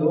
2